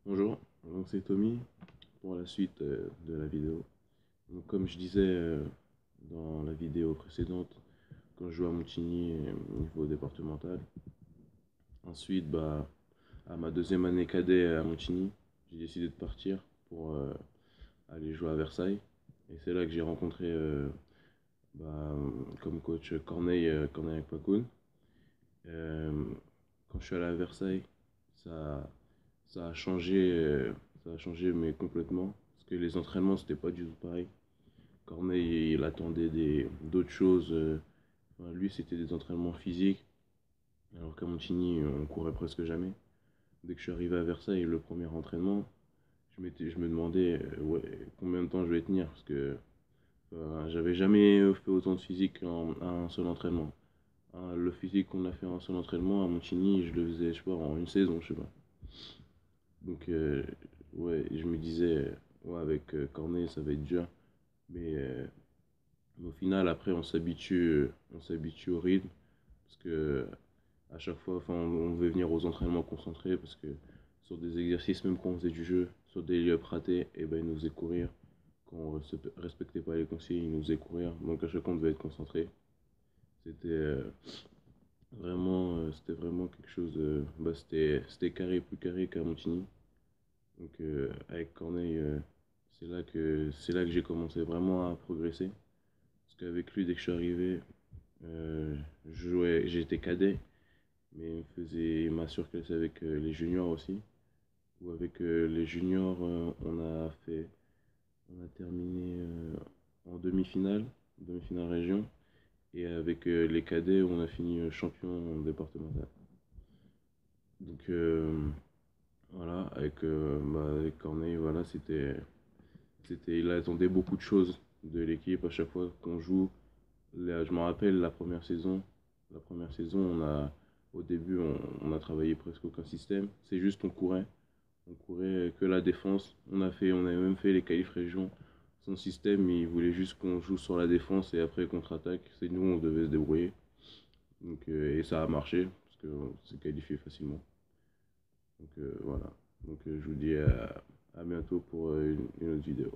Bonjour, donc c'est Tommy pour la suite de la vidéo. Donc, comme je disais dans la vidéo précédente, quand je joue à Montigny au niveau départemental, ensuite à ma deuxième année cadet à Montigny, j'ai décidé de partir pour aller jouer à Versailles. Et c'est là que j'ai rencontré bah, comme coach Corneille Akpakoun. Euh, Quand je suis allé à Versailles, ça, ça a changé, ça a changé mais complètement. Parce que les entraînements, c'était pas du tout pareil. Corneille, il attendait d'autres choses. Enfin, lui, c'était des entraînements physiques. Alors qu'à Montigny, on courait presque jamais. Dès que je suis arrivé à Versailles, le premier entraînement, je me demandais ouais, combien de temps je vais tenir. Parce que j'avais jamais fait autant de physique à un seul entraînement. Le physique qu'on a fait en un seul entraînement à Montigny, je le faisais, je sais pas, en une saison, je sais pas. Donc, ouais, je me disais, ouais, avec Cornet, ça va être dur. Mais au final, après, on s'habitue au rythme. Parce que à chaque fois, enfin, on devait venir aux entraînements concentrés. Parce que sur des exercices, même quand on faisait du jeu, sur des lieux ratés, et ben, ils nous faisaient courir. Quand on respectait pas les consignes, ils nous faisaient courir. Donc, à chaque fois, on devait être concentré. C'était c'était vraiment quelque chose de. C'était carré, plus carré qu'à Montigny. Donc avec Corneille, c'est là que j'ai commencé vraiment à progresser. Parce qu'avec lui, dès que je suis arrivé, j'étais cadet, mais il m'a surclassé avec les juniors aussi. Ou avec les juniors, on a terminé demi-finale région. Et avec les cadets, on a fini champion départemental. Donc voilà, avec Corneille, voilà, il attendait beaucoup de choses de l'équipe à chaque fois qu'on joue. Là, je me rappelle la première saison, au début, on a travaillé presque aucun système. C'est juste on courait que la défense. On avait même fait les qualifs région. Son système, il voulait juste qu'on joue sur la défense et après contre-attaque. C'est nous, on devait se débrouiller. Donc, et ça a marché parce qu'on s'est qualifié facilement. Donc voilà. Donc je vous dis à bientôt pour une autre vidéo.